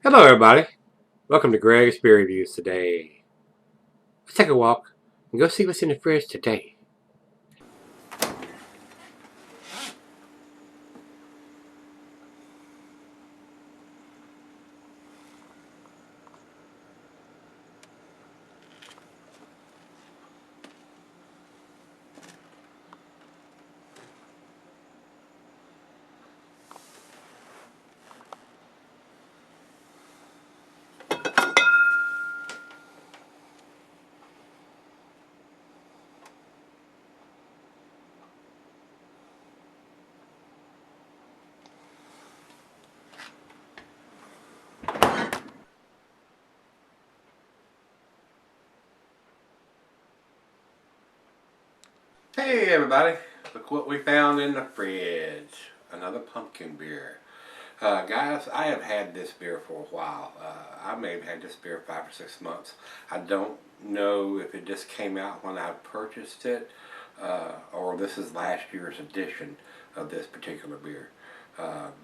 Hello everybody, welcome to Gregsbeerreviews today. Let's take a walk and go see what's in the fridge today. Hey everybody, look what we found in the fridge. Another pumpkin beer. Guys, I have had this beer for a while. I may have had this beer 5 or 6 months. I don't know if it just came out when I purchased it or this is last year's edition of this particular beer.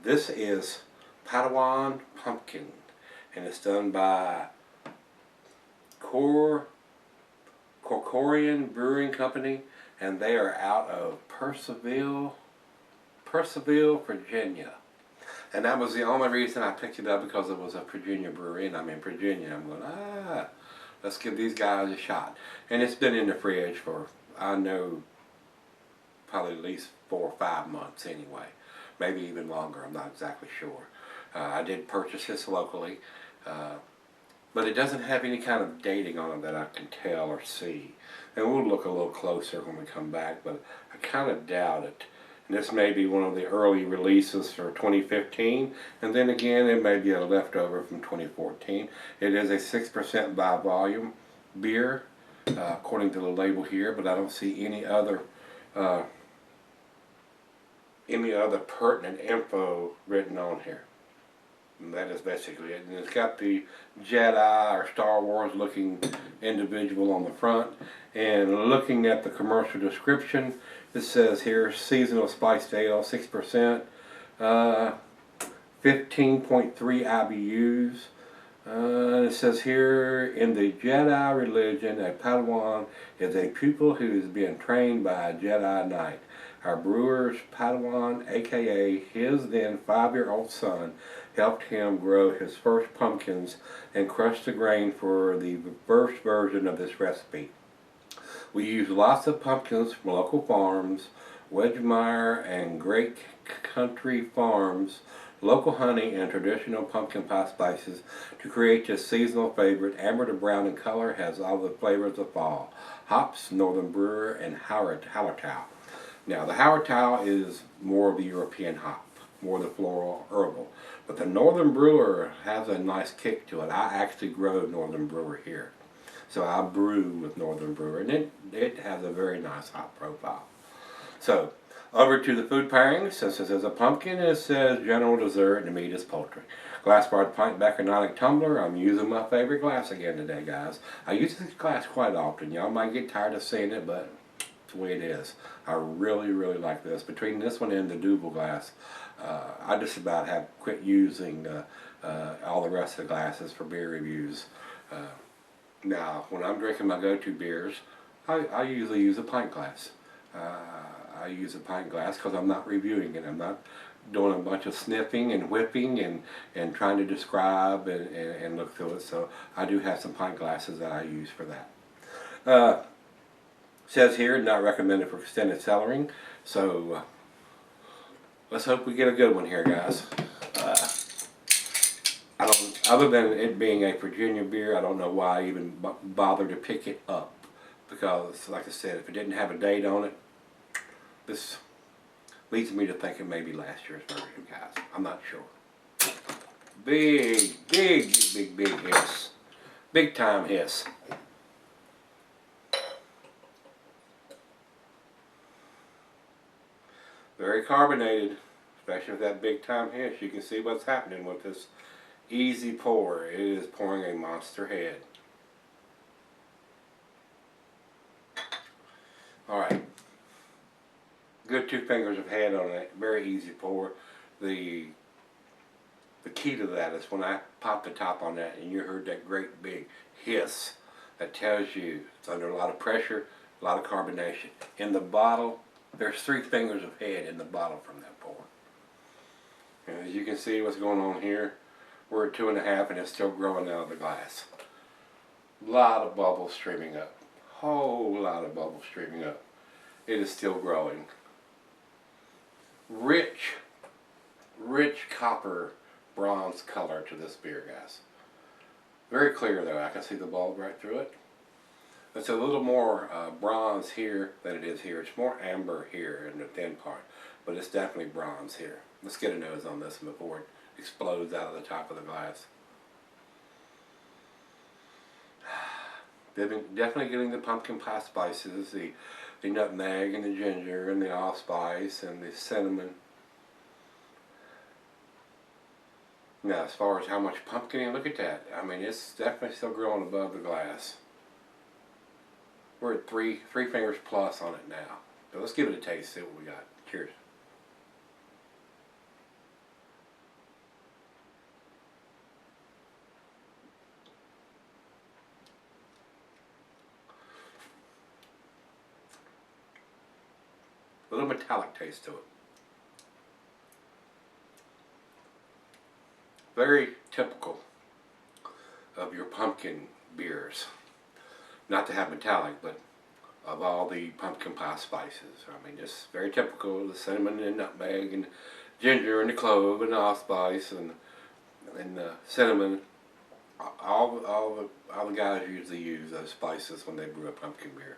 This is Padawan Pumpkin, and it's done by Corcoran Brewing Company, and they are out of Purcellville, Virginia. And that was the only reason I picked it up, because it was a Virginia brewery, and I'm in Virginia. I'm going, let's give these guys a shot. And it's been in the fridge for, I know, probably at least 4 or 5 months anyway. Maybe even longer, I'm not exactly sure. I did purchase this locally, but it doesn't have any kind of dating on it that I can tell or see. And we'll look a little closer when we come back, but I kind of doubt it. And this may be one of the early releases for 2015, and then again it may be a leftover from 2014. It is a 6% by volume beer, according to the label here, but I don't see any other pertinent info written on here. And that is basically it. And it's got the Jedi or Star Wars looking individual on the front. And looking at the commercial description, it says here seasonal spiced ale, 6%, 15.3 IBUs. It says here, in the Jedi religion, a Padawan is a pupil who is being trained by a Jedi Knight. Our brewer's Padawan, aka his then 5-year-old son, helped him grow his first pumpkins and crush the grain for the first version of this recipe. We use lots of pumpkins from local farms, Wedgmeyer and Great Country Farms, local honey, and traditional pumpkin pie spices to create this seasonal favorite. Amber to brown in color, has all the flavors of fall. Hops, Northern Brewer, and Hallertau. Now, the Hallertau is more of the European hop, more the floral herbal. But the Northern Brewer has a nice kick to it. I actually grow Northern Brewer here. So I brew with Northern Brewer, and it has a very nice hop profile. So, over to the food pairings. Since it says a pumpkin, it says general dessert, and the meat is poultry. Glass barred pint Bacaronic tumbler. I'm using my favorite glass again today, guys. I use this glass quite often. Y'all might get tired of seeing it, but it's the way it is. I really, really like this. Between this one and the Double glass, I just about have quit using all the rest of the glasses for beer reviews. Now, when I'm drinking my go-to beers, I usually use a pint glass. I use a pint glass because I'm not reviewing it. I'm not doing a bunch of sniffing and whipping and trying to describe and look through it. So I do have some pint glasses that I use for that. Says here, not recommended for extended cellaring. So let's hope we get a good one here, guys. I don't, other than it being a Virginia beer, I don't know why I even bother to pick it up, because, like I said, if it didn't have a date on it, this leads me to think it may be last year's version, guys. I'm not sure. Big hiss. Big time hiss. Very carbonated, especially with that big time hiss. You can see what's happening with this easy pour. It is pouring a monster head. Alright. Good 2 fingers of head on it. Very easy pour. The The key to that is when I pop the top on that and you heard that great big hiss, that tells you it's under a lot of pressure, a lot of carbonation. In the bottle, there's 3 fingers of head in the bottle from that pour. And as you can see what's going on here, we're at 2.5 and it's still growing out of the glass. A lot of bubbles streaming up. Whole lot of bubbles streaming up. It is still growing. Rich copper bronze color to this beer, guys. Very clear though, I can see the bulb right through it. It's a little more bronze here than it is here. It's more amber here in the thin part, but it's definitely bronze here. Let's get a nose on this one before it explodes out of the top of the glass. Definitely getting the pumpkin pie spices, the nutmeg and the ginger and the allspice and the cinnamon. Now, as far as how much pumpkin, look at that. I mean, it's definitely still growing above the glass. We're at three fingers plus on it now. So let's give it a taste, see what we got. Cheers. A little metallic taste to it. Very typical of your pumpkin beers. Not to have metallic, but of all the pumpkin pie spices. I mean, just very typical of the cinnamon and nutmeg and ginger and the clove and the allspice and the cinnamon. All the guys usually use those spices when they brew a pumpkin beer.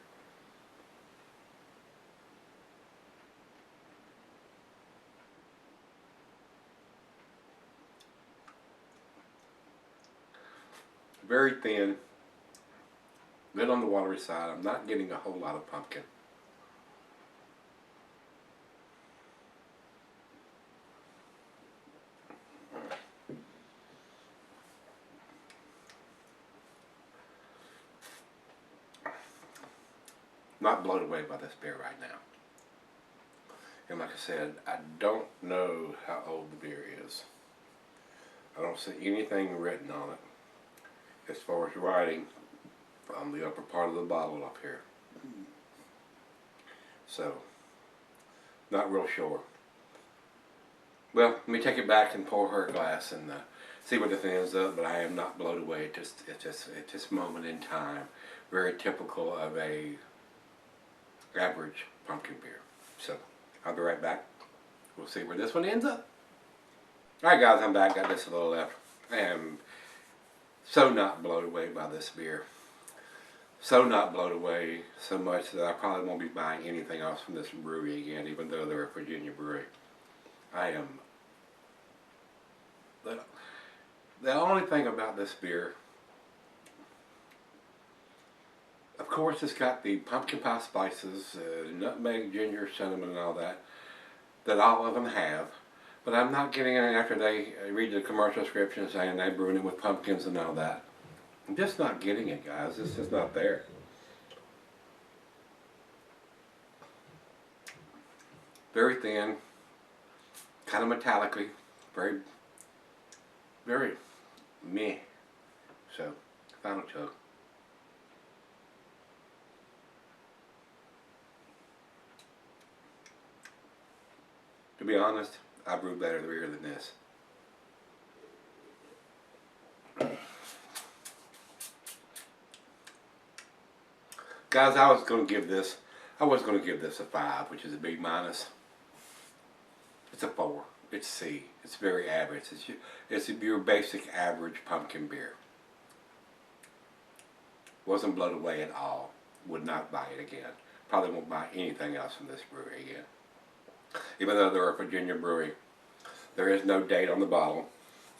Very thin, good on the watery side. I'm not getting a whole lot of pumpkin. Not blown away by this beer right now. And like I said, I don't know how old the beer is. I don't see anything written on it as far as writing on the upper part of the bottle up here. So, not real sure. Well, let me take it back and pour her a glass and see what this ends up, but I am not blown away at this moment in time. Very typical of a average pumpkin beer. So, I'll be right back. We'll see where this one ends up. Alright guys, I'm back. Got this a little left. I am so not blown away by this beer. So not blown away so much that I probably won't be buying anything else from this brewery again, even though they're a Virginia brewery. I am... The only thing about this beer, of course it's got the pumpkin pie spices, nutmeg, ginger, cinnamon and all that all of them have. But I'm not getting it after they read the commercial description saying they're brewing it with pumpkins and all that. I'm just not getting it, guys. It's just not there. Very thin, kind of metallically, very meh. So, final chug. To be honest, I brew better beer than this. Guys, I was going to give this a 5, which is a B minus. It's a 4. It's C. It's very average. It's your basic average pumpkin beer. Wasn't blown away at all. Would not buy it again. Probably won't buy anything else from this brewery again. Even though they're a Virginia brewery, there is no date on the bottle,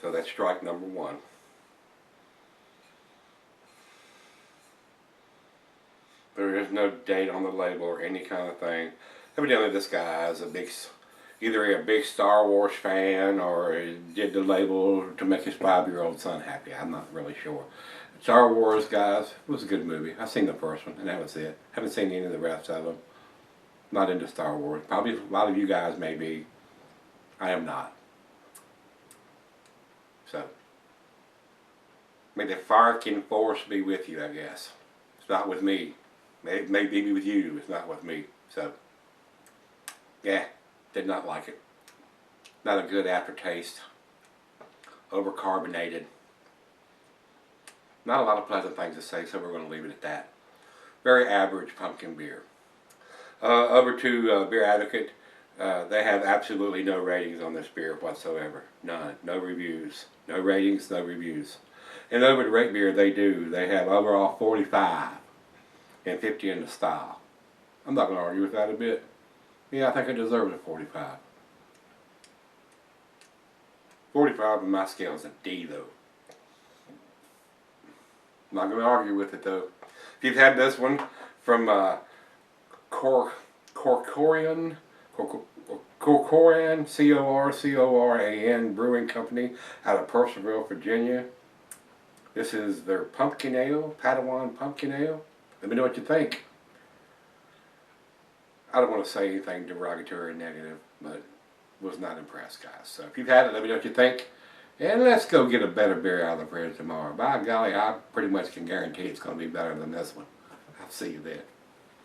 so that's strike number 1. There is no date on the label or any kind of thing. Evidently this guy is either a big Star Wars fan or he did the label to make his 5-year-old son happy. I'm not really sure. Star Wars, guys, it was a good movie. I've seen the first one and that was it. Haven't seen any of the rest of them. Not into Star Wars. Probably a lot of you guys may be. I am not. May the Farking force be with you, I guess. It's not with me. May be with you, it's not with me. So, yeah, did not like it. Not a good aftertaste. Overcarbonated. Not a lot of pleasant things to say, so we're going to leave it at that. Very average pumpkin beer. Over to Beer Advocate. They have absolutely no ratings on this beer whatsoever. None. No reviews. No ratings, no reviews. And over to Rate Beer, they do. They have overall 45 and 50 in the style. I'm not going to argue with that a bit. Yeah, I think it deserves a 45. 45 on my scale is a D, though. I'm not going to argue with it, though. If you've had this one from Corcoran, C-O-R-C-O-R-A-N Brewing Company out of Purcellville, Virginia. This is their pumpkin ale, Padawan pumpkin ale. Let me know what you think. I don't want to say anything derogatory or negative, but was not impressed, guys. So if you've had it, let me know what you think. And let's go get a better beer out of the fridge tomorrow. By golly, I pretty much can guarantee it's going to be better than this one. I'll see you then.